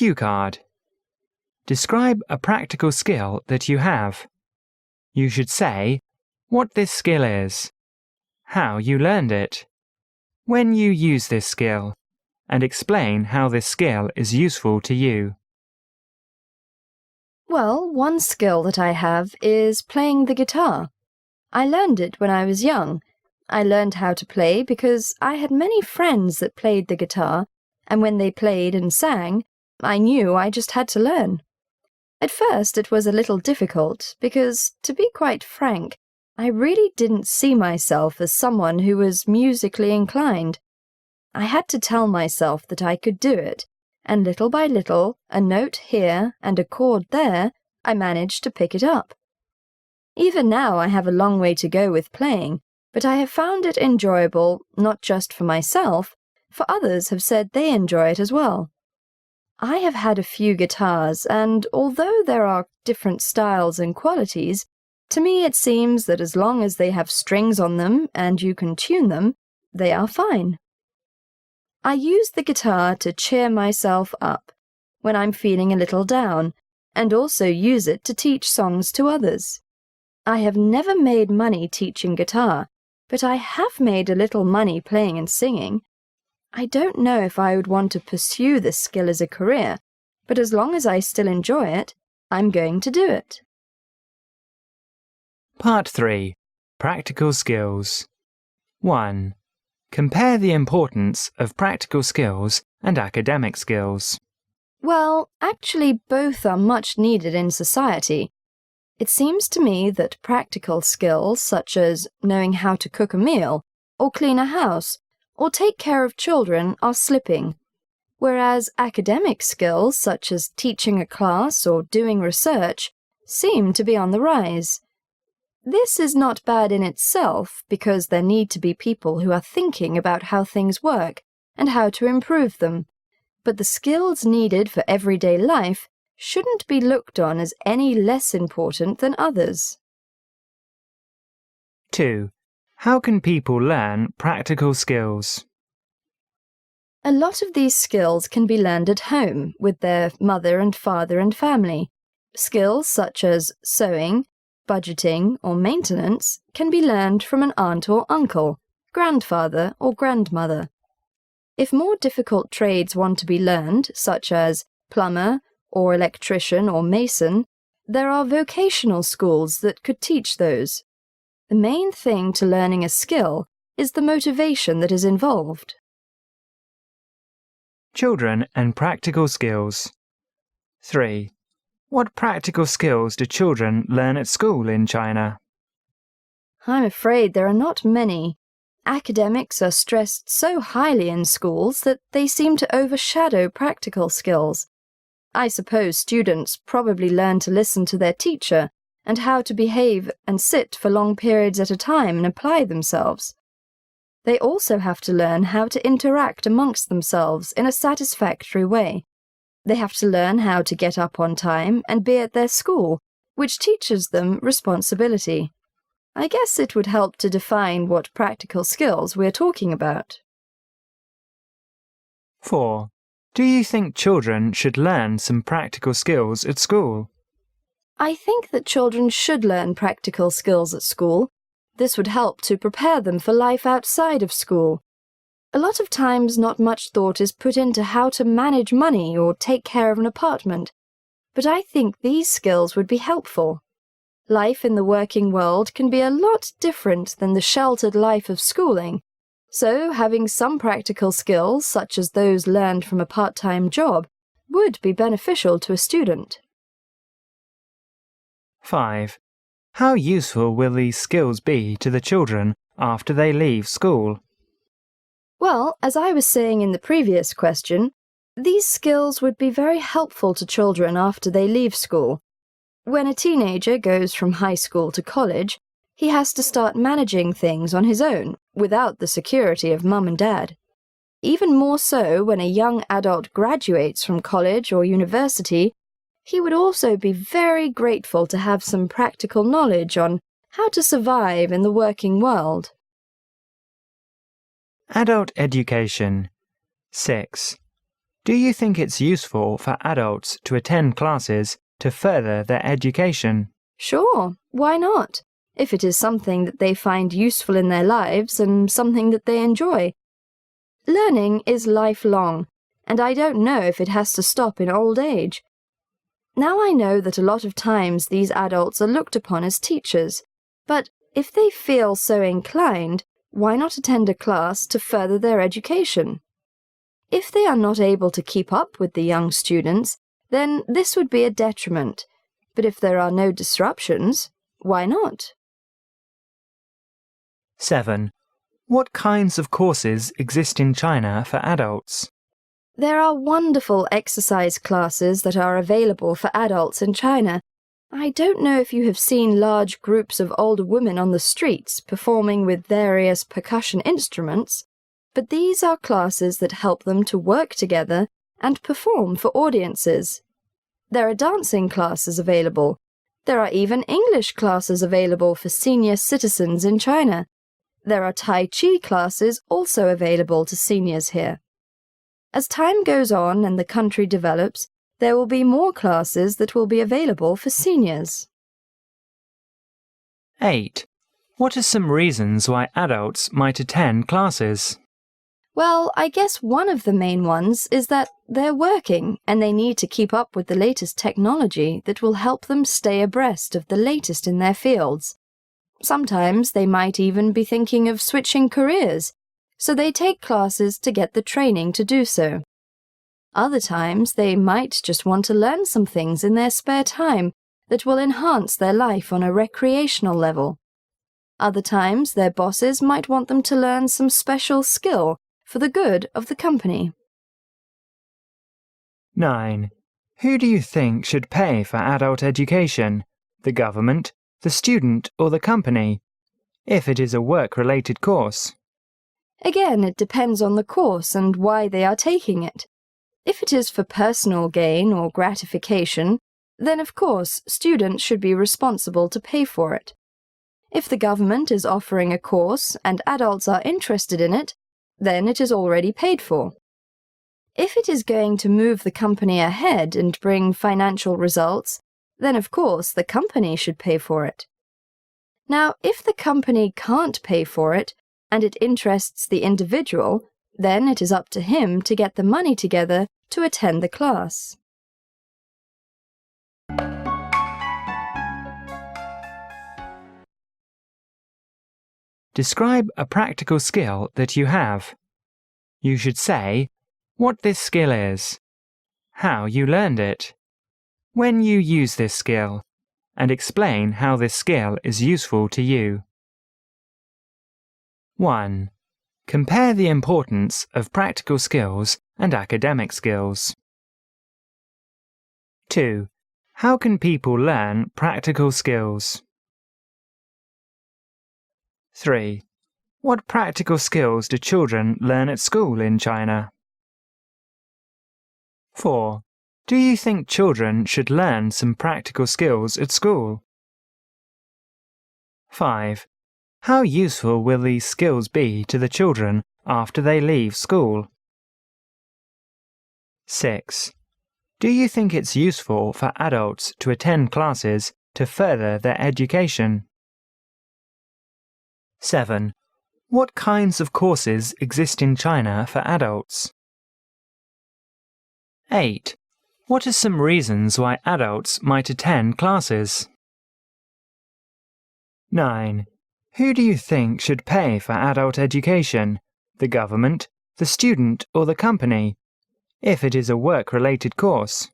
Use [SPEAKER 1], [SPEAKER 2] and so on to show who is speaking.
[SPEAKER 1] Cue card. Describe a practical skill that you have. You should say what this skill is, how you learned it, when you use this skill, and explain how this skill is useful to you.
[SPEAKER 2] Well, one skill that I have is playing the guitar. I learned it when I was young. I learned how to play because I had many friends that played the guitar, and when they played and sang, I knew I just had to learn. At first it was a little difficult because, to be quite frank, I really didn't see myself as someone who was musically inclined. I had to tell myself that I could do it, and little by little, a note here and a chord there, I managed to pick it up. Even now I have a long way to go with playing, but I have found it enjoyable not just for myself, for others have said they enjoy it as well. I have had a few guitars, and although there are different styles and qualities, to me it seems that as long as they have strings on them and you can tune them, they are fine. I use the guitar to cheer myself up when I'm feeling a little down, and also use it to teach songs to others. I have never made money teaching guitar, but I have made a little money playing and singing. I don't know if I would want to pursue this skill as a career, but as long as I still enjoy it, I'm going to do it.
[SPEAKER 1] Part 3. Practical Skills. 1. Compare the importance of practical skills and academic skills.
[SPEAKER 2] Well, actually both are much needed in society. It seems to me that practical skills such as knowing how to cook a meal, or clean a house, or take care of children are slipping, whereas academic skills such as teaching a class or doing research seem to be on the rise. This is not bad in itself because there need to be people who are thinking about how things work and how to improve them, but the skills needed for everyday life shouldn't be looked on as any less important than others.
[SPEAKER 1] 2. How can people learn practical skills?
[SPEAKER 2] A lot of these skills can be learned at home with their mother and father and family. Skills such as sewing, budgeting, or maintenance can be learned from an aunt or uncle, grandfather or grandmother. If more difficult trades want to be learned, such as plumber or electrician or mason, there are vocational schools that could teach those. The main thing to learning a skill is the motivation that is involved.
[SPEAKER 1] Children and practical skills. 3. What practical skills do children learn at school in China?
[SPEAKER 2] I'm afraid there are not many. Academics are stressed so highly in schools that they seem to overshadow practical skills. I suppose students probably learn to listen to their teacher and how to behave and sit for long periods at a time and apply themselves. They also have to learn how to interact amongst themselves in a satisfactory way. They have to learn how to get up on time and be at their school, which teaches them responsibility. I guess it would help to define what practical skills we're talking about.
[SPEAKER 1] 4. Do you think children should learn some practical skills at school?
[SPEAKER 2] I think that children should learn practical skills at school. This would help to prepare them for life outside of school. A lot of times not much thought is put into how to manage money or take care of an apartment, but I think these skills would be helpful. Life in the working world can be a lot different than the sheltered life of schooling, so having some practical skills, such as those learned from a part-time job, would be beneficial to a student.
[SPEAKER 1] 5. How useful will these skills be to the children after they leave school?
[SPEAKER 2] Well, as I was saying in the previous question, these skills would be very helpful to children after they leave school. When a teenager goes from high school to college, he has to start managing things on his own, without the security of mum and dad. Even more so when a young adult graduates from college or university, he would also be very grateful to have some practical knowledge on how to survive in the working world.
[SPEAKER 1] Adult education. 6. Do you think it's useful for adults to attend classes to further their education?
[SPEAKER 2] Sure, why not? If it is something that they find useful in their lives and something that they enjoy. Learning is lifelong, and I don't know if it has to stop in old age. Now I know that a lot of times these adults are looked upon as teachers, but if they feel so inclined, why not attend a class to further their education? If they are not able to keep up with the young students, then this would be a detriment. But if there are no disruptions, why not?
[SPEAKER 1] 7. What kinds of courses exist in China for adults?
[SPEAKER 2] There are wonderful exercise classes that are available for adults in China. I don't know if you have seen large groups of older women on the streets performing with various percussion instruments, but these are classes that help them to work together and perform for audiences. There are dancing classes available. There are even English classes available for senior citizens in China. There are Tai Chi classes also available to seniors here. As time goes on and the country develops, there will be more classes that will be available for seniors.
[SPEAKER 1] 8. What are some reasons why adults might attend classes?
[SPEAKER 2] Well, I guess one of the main ones is that they're working and they need to keep up with the latest technology that will help them stay abreast of the latest in their fields. Sometimes they might even be thinking of switching careers, so they take classes to get the training to do so. Other times they might just want to learn some things in their spare time that will enhance their life on a recreational level. Other times their bosses might want them to learn some special skill for the good of the company.
[SPEAKER 1] 9. Who do you think should pay for adult education? The government, the student, or the company? If it is a work-related course.
[SPEAKER 2] Again, it depends on the course and why they are taking it. If it is for personal gain or gratification, then of course students should be responsible to pay for it. If the government is offering a course and adults are interested in it, then it is already paid for. If it is going to move the company ahead and bring financial results, then of course the company should pay for it. Now, if the company can't pay for it, and it interests the individual, then it is up to him to get the money together to attend the class.
[SPEAKER 1] Describe a practical skill that you have. You should say what this skill is, how you learned it, when you use this skill, and explain how this skill is useful to you. 1. Compare the importance of practical skills and academic skills. 2. How can people learn practical skills? 3. What practical skills do children learn at school in China? 4. Do you think children should learn some practical skills at school? 5. How useful will these skills be to the children after they leave school? 6. Do you think it's useful for adults to attend classes to further their education? 7. What kinds of courses exist in China for adults? 8. What are some reasons why adults might attend classes? 9. Who do you think should pay for adult education? The government, the student, or the company? If it is a work-related course.